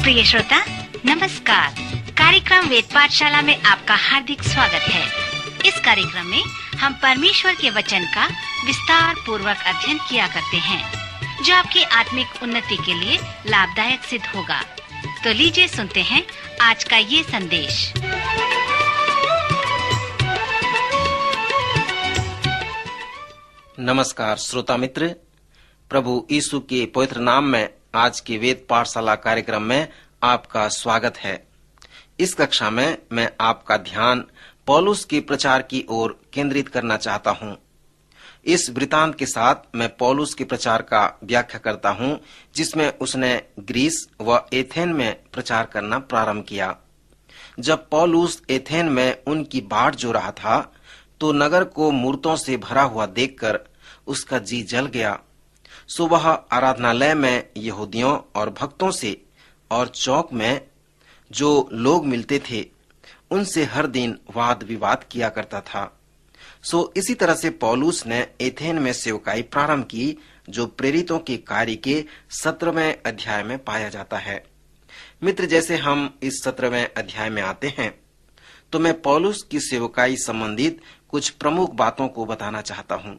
प्रिय श्रोता नमस्कार। कार्यक्रम वेद पाठशाला में आपका हार्दिक स्वागत है। इस कार्यक्रम में हम परमेश्वर के वचन का विस्तार पूर्वक अध्ययन किया करते हैं, जो आपकी आत्मिक उन्नति के लिए लाभदायक सिद्ध होगा। तो लीजिए सुनते हैं आज का ये संदेश। नमस्कार श्रोता मित्र, प्रभु यीशु के पवित्र नाम में आज के वेद पाठशाला कार्यक्रम में आपका स्वागत है। इस कक्षा में मैं आपका ध्यान पौलुस के प्रचार की ओर केंद्रित करना चाहता हूं। इस वृतांत के साथ मैं पौलुस के प्रचार का व्याख्या करता हूं, जिसमें उसने ग्रीस व एथेन में प्रचार करना प्रारंभ किया। जब पौलुस एथेन में उनकी बाट जो रहा था, तो नगर को मूर्तों से भरा हुआ देखकर उसका जी जल गया। सो वह आराधनालय में यहूदियों और भक्तों से और चौक में जो लोग मिलते थे उनसे हर दिन वाद विवाद किया करता था। सो इसी तरह से पौलुस ने एथेन में सेवकाई प्रारंभ की, जो प्रेरितों के कार्य के 17वें अध्याय में पाया जाता है। मित्र, जैसे हम इस 17वें अध्याय में आते हैं तो मैं पौलुस की सेवकाई संबंधित कुछ प्रमुख बातों को बताना चाहता हूं।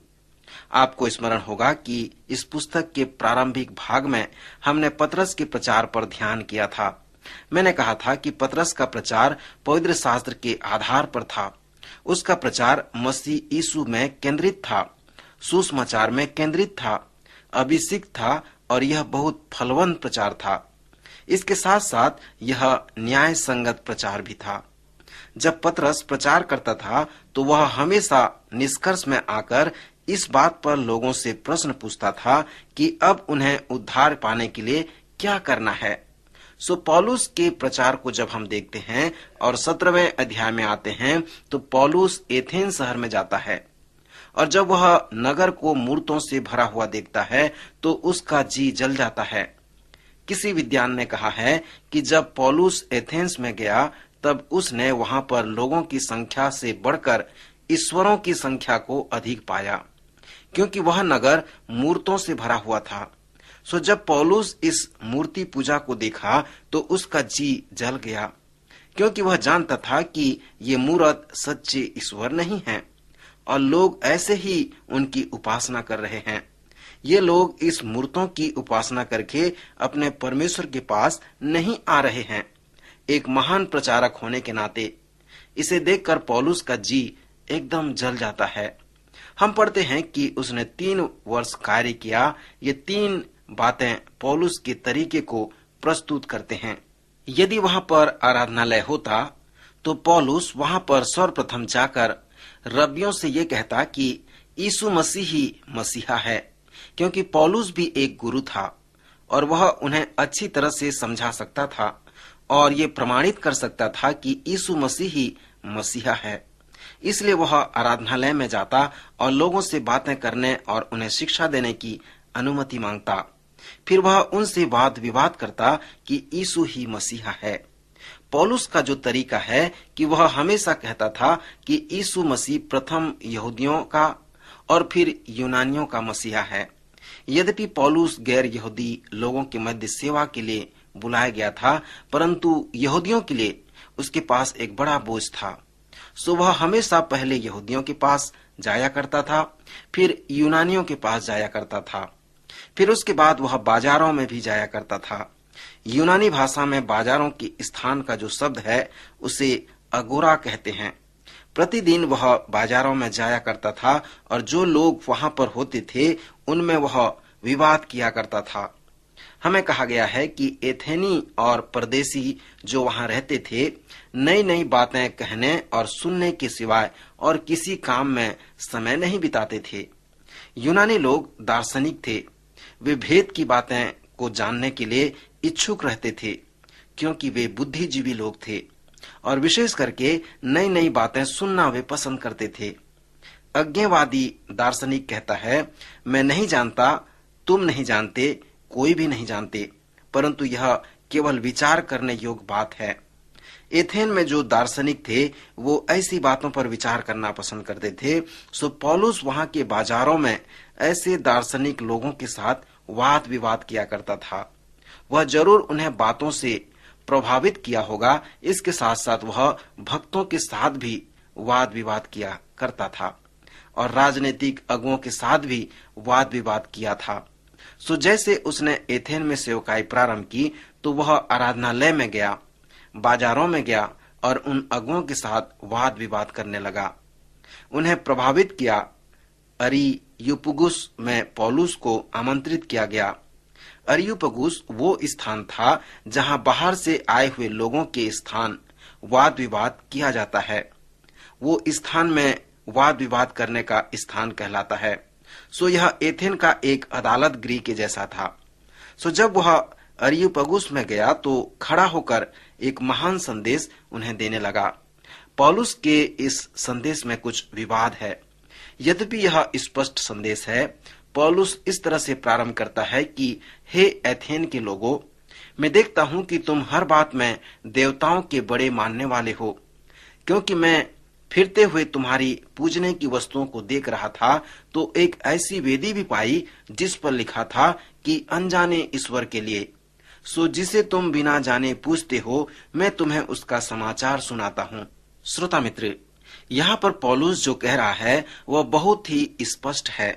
आपको स्मरण होगा कि इस पुस्तक के प्रारंभिक भाग में हमने पतरस के प्रचार पर ध्यान किया था। मैंने कहा था कि पतरस का प्रचार पवित्र शास्त्र के आधार पर था। उसका प्रचार मसीह यीशु में केंद्रित था, सुसमाचार में केंद्रित था, अभिषिक्त था और यह बहुत फलवंत प्रचार था। इसके साथ साथ यह न्याय संगत प्रचार भी था। जब पतरस प्रचार करता था तो वह हमेशा निष्कर्ष में आकर इस बात पर लोगों से प्रश्न पूछता था कि अब उन्हें उद्धार पाने के लिए क्या करना है। सो पौलुस के प्रचार को जब हम देखते हैं और 17वें अध्याय में आते हैं तो पौलुस एथेन शहर में जाता है, और जब वह नगर को मूर्तों से भरा हुआ देखता है तो उसका जी जल जाता है। किसी विद्वान ने कहा है कि जब पौलुस एथेंस में गया तब उसने वहां पर लोगों की संख्या से बढ़कर ईश्वरों की संख्या को अधिक पाया, क्योंकि वह नगर मूर्तों से भरा हुआ था। सो जब पौलुस इस मूर्ति पूजा को देखा तो उसका जी जल गया, क्योंकि वह जानता था कि ये मूर्त सच्चे ईश्वर नहीं हैं और लोग ऐसे ही उनकी उपासना कर रहे हैं। ये लोग इस मूर्तों की उपासना करके अपने परमेश्वर के पास नहीं आ रहे हैं। एक महान प्रचारक होने के नाते इसे देखकर पौलुस का जी एकदम जल जाता है। हम पढ़ते हैं कि उसने 3 वर्ष कार्य किया। ये 3 बातें पौलुस के तरीके को प्रस्तुत करते हैं। यदि वहां पर आराधनालय होता तो पौलुस वहां पर सर्वप्रथम जाकर रबियों से ये कहता कि यीशु मसीह ही मसीहा है, क्योंकि पौलुस भी एक गुरु था और वह उन्हें अच्छी तरह से समझा सकता था और ये प्रमाणित कर सकता था कि यीशु मसीह ही मसीहा है। इसलिए वह आराधनालय में जाता और लोगों से बातें करने और उन्हें शिक्षा देने की अनुमति मांगता। फिर वह उनसे वाद विवाद करता कि यीशु ही मसीहा है। पौलुस का जो तरीका है कि वह हमेशा कहता था कि यीशु मसीह प्रथम यहूदियों का और फिर यूनानियों का मसीहा है। यद्यपि पौलुस गैर यहूदी लोगों के मध्य सेवा के लिए बुलाया गया था, परंतु यहूदियों के लिए उसके पास एक बड़ा बोझ था। सो वह हमेशा पहले यहूदियों के पास जाया करता था, फिर यूनानियों के पास जाया करता था, फिर उसके बाद वह बाजारों में भी जाया करता था। यूनानी भाषा में बाजारों के स्थान का जो शब्द है उसे अगोरा कहते हैं। प्रतिदिन वह बाजारों में जाया करता था और जो लोग वहां पर होते थे उनमें वह विवाद किया करता था। हमें कहा गया है कि एथेनी और परदेसी जो वहां रहते थे नई नई बातें कहने और सुनने के सिवाय और किसी काम में समय नहीं बिताते थे। यूनानी लोग दार्शनिक थे। वे भेद की बातें को जानने के लिए इच्छुक रहते थे, क्योंकि वे बुद्धिजीवी लोग थे और विशेष करके नई नई बातें सुनना वे पसंद करते थे। अज्ञेयवादी दार्शनिक कहता है, मैं नहीं जानता, तुम नहीं जानते, कोई भी नहीं जानते, परंतु यह केवल विचार करने योग्य बात है। एथेन में जो दार्शनिक थे वो ऐसी बातों पर विचार करना पसंद करते थे। सो पौलुस वहां के बाजारों में ऐसे दार्शनिक लोगों के साथ वाद विवाद किया करता था। वह जरूर उन्हें बातों से प्रभावित किया होगा, इसके साथ साथ वह भक्तों के साथ भी वाद विवाद किया करता था और राजनीतिक अगुओं के साथ भी वाद विवाद किया था। सो जैसे उसने एथेन में सेवकाई प्रारंभ की तो वह आराधनालय में गया, बाजारों में गया और उन अगुओं के साथ वाद विवाद करने लगा। उन्हें प्रभावित किया। अरियुपगुस में पौलुस को आमंत्रित किया गया। अरियुपगुस वो स्थान था जहां बाहर से आए हुए लोगों के स्थान वाद विवाद किया जाता है। वो स्थान में वाद विवाद करने का स्थान कहलाता है। सो यह एथेन का एक अदालत गृह के जैसा था। सो जब वह अरियुपगुस में गया तो खड़ा होकर एक महान संदेश उन्हें देने लगा। पौलुस के इस संदेश में कुछ विवाद है। यद्यपि यह स्पष्ट संदेश है, पौलुस इस तरह से प्रारंभ करता है कि हे एथेन के लोगों, मैं देखता हूं कि तुम हर बात में देवताओं के बड़े मानने वाले हो। क्योंकि मैं फिरते हुए तुम्हारी पूजने की वस्तुओं को देख रहा था तो एक ऐसी वेदी भी पाई जिस पर लिखा था कि अनजाने ईश्वर के लिए। सो जिसे तुम बिना जाने पूजते हो, मैं तुम्हें उसका समाचार सुनाता हूँ। श्रोता मित्र, यहाँ पर पौलुस जो कह रहा है वह बहुत ही स्पष्ट है।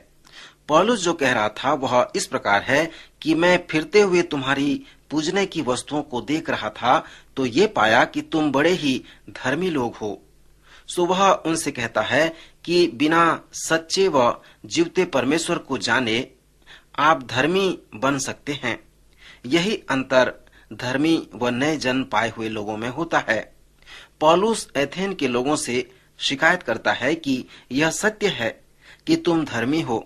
पौलुस जो कह रहा था वह इस प्रकार है कि मैं फिरते हुए तुम्हारी पूजने की वस्तुओं को देख रहा था तो ये पाया कि तुम बड़े ही धर्मी लोग हो। सो वह उनसे कहता है कि बिना सच्चे व जीवते परमेश्वर को जाने आप धर्मी बन सकते हैं। यही अंतर धर्मी व नए जन्म पाए हुए लोगों में होता है। पौलुस एथेन के लोगों से शिकायत करता है कि यह सत्य है कि तुम धर्मी हो,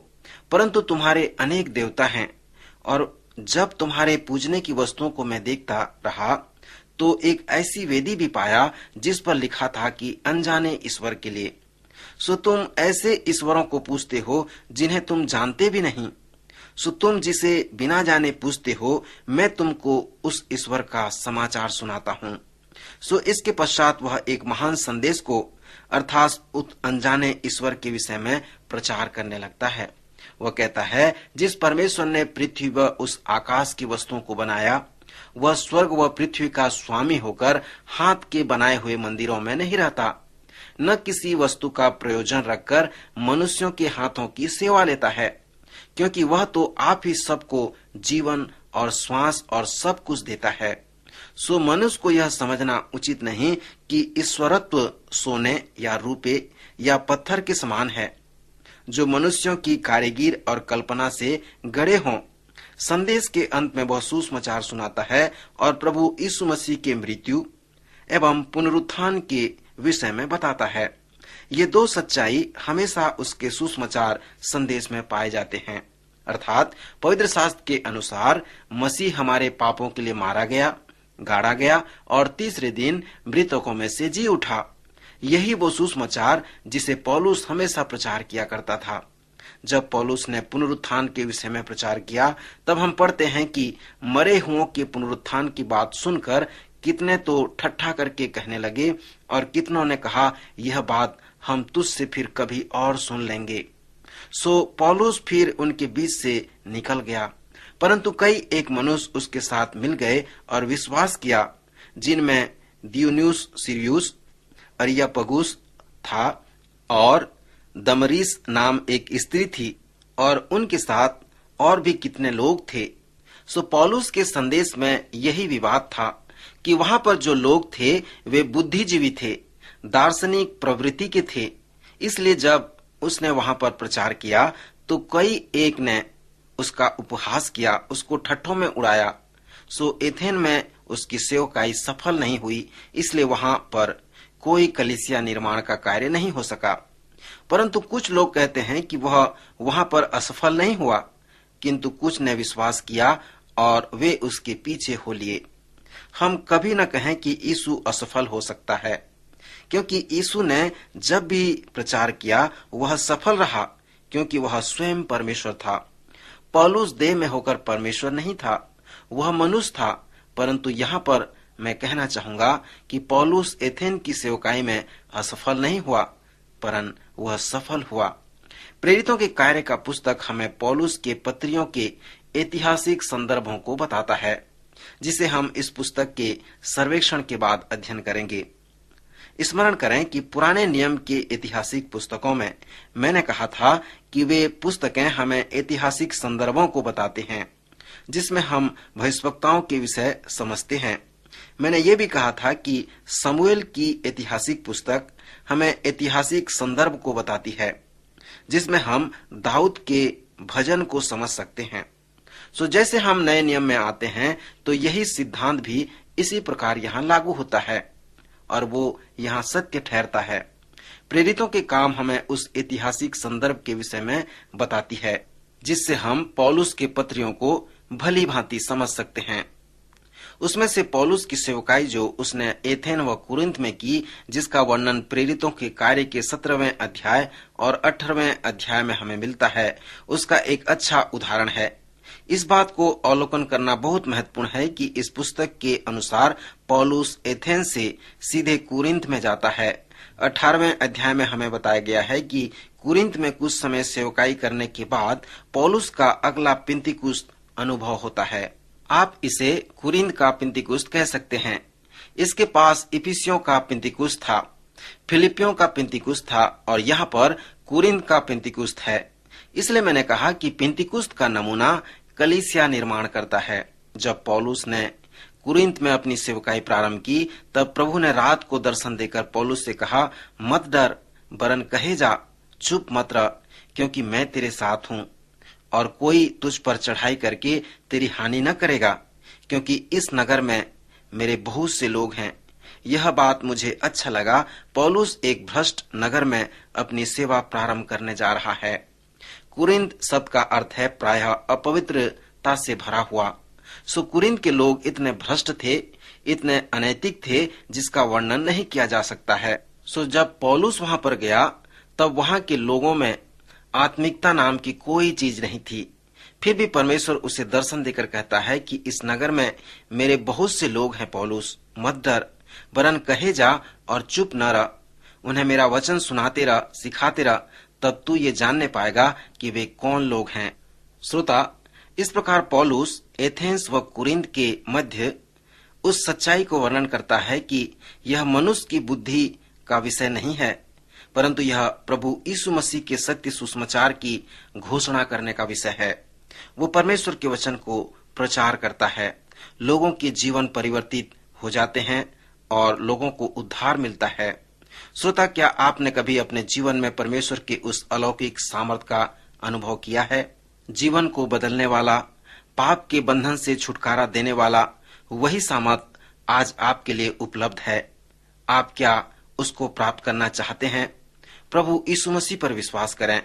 परंतु तुम्हारे अनेक देवता हैं। और जब तुम्हारे पूजने की वस्तुओं को मैं देखता रहा तो एक ऐसी वेदी भी पाया जिस पर लिखा था कि अनजाने ईश्वर के लिए। सो तुम ऐसे ईश्वरों को पूजते हो जिन्हें तुम जानते भी नहीं। सो तुम जिसे बिना जाने पूजते हो, मैं तुमको उस ईश्वर का समाचार सुनाता हूँ। सो इसके पश्चात वह एक महान संदेश को अर्थात उस अनजाने ईश्वर के विषय में प्रचार करने लगता है। वह कहता है, जिस परमेश्वर ने पृथ्वी व उस आकाश की वस्तुओं को बनाया, वह स्वर्ग व पृथ्वी का स्वामी होकर हाथ के बनाए हुए मंदिरों में नहीं रहता, न किसी वस्तु का प्रयोजन रखकर मनुष्यों के हाथों की सेवा लेता है, क्योंकि वह तो आप ही सबको जीवन और श्वास और सब कुछ देता है। सो मनुष्य को यह समझना उचित नहीं कि ईश्वरत्व सोने या रूपे या पत्थर के समान है, जो मनुष्यों की कारीगर और कल्पना से गढ़े हों। संदेश के अंत में वह सुसमाचार सुनाता है और प्रभु यीशु मसीह के मृत्यु एवं पुनरुत्थान के विषय में बताता है। ये दो सच्चाई हमेशा उसके सुसमाचार संदेश में पाए जाते हैं। अर्थात पवित्र शास्त्र के अनुसार मसीह हमारे पापों के लिए मारा गया, गाड़ा गया और तीसरे दिन मृतकों में से जी उठा। यही वो सुसमाचार जिसे पौलुस हमेशा प्रचार किया करता था। जब पौलुस ने पुनरुत्थान के विषय में प्रचार किया तब हम पढ़ते हैं कि मरे हुओं के पुनरुत्थान की बात सुनकर कितने तो ठट्ठा करके कहने लगे और कितनों ने कहा, यह बात हम तुझसे फिर कभी और सुन लेंगे। सो पौलुस फिर उनके बीच से निकल गया, परंतु कई एक मनुष्य उसके साथ मिल गए और विश्वास किया, जिनमें दियुनुस सिरियुस, अरियुपगुस था और दमरीस नाम एक स्त्री थी और उनके साथ और भी कितने लोग थे। सो पौलुस के संदेश में यही विवाद था कि वहां पर जो लोग थे वे बुद्धिजीवी थे, दार्शनिक प्रवृत्ति के थे। इसलिए जब उसने वहां पर प्रचार किया तो कई एक ने उसका उपहास किया, उसको ठट्ठों में उड़ाया। सो एथेन में उसकी सेवकाई सफल नहीं हुई, इसलिए वहां पर कोई कलीसिया निर्माण का कार्य नहीं हो सका। परंतु कुछ लोग कहते हैं कि वह वहां पर असफल नहीं हुआ, किंतु कुछ ने विश्वास किया और वे उसके पीछे हो लिए। हम कभी न कहें कि यीशु असफल हो सकता है, क्योंकि यीशु ने जब भी प्रचार किया वह सफल रहा, क्योंकि वह स्वयं परमेश्वर था। पौलुस देह में होकर परमेश्वर नहीं था, वह मनुष्य था। परंतु यहाँ पर मैं कहना चाहूंगा कि पौलुस एथेन की सेवकाई में असफल नहीं हुआ, परन वह सफल हुआ। प्रेरितों के कार्य का पुस्तक हमें पौलुस के पत्रियों के ऐतिहासिक संदर्भों को बताता है। जिसे हम इस पुस्तक के सर्वेक्षण के बाद अध्ययन करेंगे। स्मरण करें कि पुराने नियम के ऐतिहासिक पुस्तकों में मैंने कहा था कि वे पुस्तकें हमें ऐतिहासिक संदर्भों को बताते हैं जिसमें हम भविष्यवक्ताओं के विषय समझते हैं। मैंने ये भी कहा था कि शमूएल की ऐतिहासिक पुस्तक हमें ऐतिहासिक संदर्भ को बताती है जिसमें हम दाऊद के भजन को समझ सकते हैं। जैसे हम नए नियम में आते हैं तो यही सिद्धांत भी इसी प्रकार यहाँ लागू होता है और वो यहाँ सत्य ठहरता है। प्रेरितों के काम हमें उस ऐतिहासिक संदर्भ के विषय में बताती है जिससे हम पौलुस के पत्रियों को भली भांति समझ सकते हैं। उसमें से पौलुस की सेवकाई जो उसने एथेन व कुरिन्थ में की, जिसका वर्णन प्रेरितों के कार्य के 17वें अध्याय और 18वें अध्याय में हमें मिलता है, उसका एक अच्छा उदाहरण है। इस बात को अवलोकन करना बहुत महत्वपूर्ण है कि इस पुस्तक के अनुसार पौलुस एथेन से सीधे कुरिन्थ में जाता है। 18वें अध्याय में हमें बताया गया है कि कुरिन्थ में कुछ समय सेवकाई करने के बाद पौलुस का अगला पिंतीकुस्त अनुभव होता है। आप इसे कुरिन्थ का पिंतीकुस्त कह सकते हैं। इसके पास इफिसियों का पिंतीकुस्त था, फिलिपियों का पिंतीकुस्त था और यहाँ पर कुरिन्थ का पिंतीकुस्त है। इसलिए मैंने कहा कि पिंतीकुस्त का नमूना कलीसिया निर्माण करता है। जब पौलुस ने कुरिन्थ में अपनी सेवकाई प्रारंभ की तब प्रभु ने रात को दर्शन देकर पौलुस से कहा, मत डर, वरन कहे जा, चुप मत रह, क्योंकि मैं तेरे साथ हूँ और कोई तुझ पर चढ़ाई करके तेरी हानि न करेगा, क्योंकि इस नगर में मेरे बहुत से लोग हैं। यह बात मुझे अच्छा लगा। पौलुस एक भ्रष्ट नगर में अपनी सेवा प्रारंभ करने जा रहा है। कुरिन्थ शब्द का अर्थ है प्रायः अपवित्रता से भरा हुआ। कुरिन्थ के लोग इतने भ्रष्ट थे, इतने अनैतिक थे जिसका वर्णन नहीं किया जा सकता है। जब पौलुस वहां पर गया तब वहां के लोगों में आत्मिकता नाम की कोई चीज नहीं थी। फिर भी परमेश्वर उसे दर्शन देकर कहता है कि इस नगर में मेरे बहुत से लोग हैं पौलुस, मत डर, वरन कहे जा और चुप न रह। उन्हें मेरा वचन सुनाते रह, सिखाते रह, तब तू ये जानने पाएगा कि वे कौन लोग हैं। श्रोता, इस प्रकार पौलुस एथेंस व कुरिन्थ के मध्य उस सच्चाई को वर्णन करता है कि यह मनुष्य की बुद्धि का विषय नहीं है, परंतु यह प्रभु यीशु मसीह के सत्य सुसमाचार की घोषणा करने का विषय है। वो परमेश्वर के वचन को प्रचार करता है, लोगों के जीवन परिवर्तित हो जाते हैं और लोगों को उद्धार मिलता है। श्रोता, क्या आपने कभी अपने जीवन में परमेश्वर के उस अलौकिक सामर्थ का अनुभव किया है? जीवन को बदलने वाला, पाप के बंधन से छुटकारा देने वाला वही सामर्थ आज आपके लिए उपलब्ध है। आप क्या उसको प्राप्त करना चाहते हैं? प्रभु यीशु मसीह पर विश्वास करें।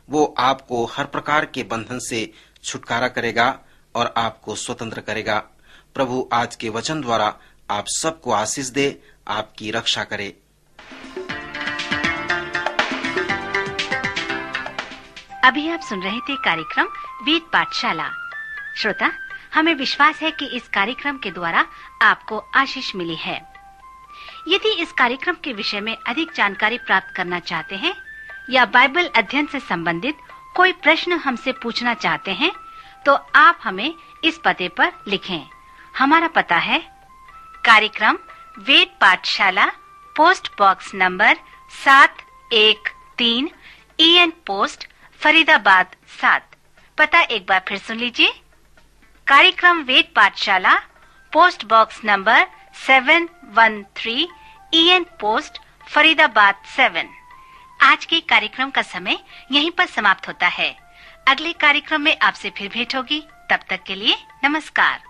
वो आपको हर प्रकार के बंधन से छुटकारा करेगा और आपको स्वतंत्र करेगा। प्रभु आज के वचन द्वारा आप सबको आशीष दे, आपकी रक्षा करे। अभी आप सुन रहे थे कार्यक्रम वेद पाठशाला। श्रोता, हमें विश्वास है कि इस कार्यक्रम के द्वारा आपको आशीष मिली है। यदि इस कार्यक्रम के विषय में अधिक जानकारी प्राप्त करना चाहते हैं या बाइबल अध्ययन से संबंधित कोई प्रश्न हमसे पूछना चाहते हैं, तो आप हमें इस पते पर लिखें। हमारा पता है कार्यक्रम वेद पाठशाला, post box number 713, EN post, Faridabad 7। पता एक बार फिर सुन लीजिए। कार्यक्रम वेद पाठशाला, post box number 713, EN post, Faridabad 7। आज के कार्यक्रम का समय यहीं पर समाप्त होता है। अगले कार्यक्रम में आपसे फिर भेंट होगी। तब तक के लिए नमस्कार।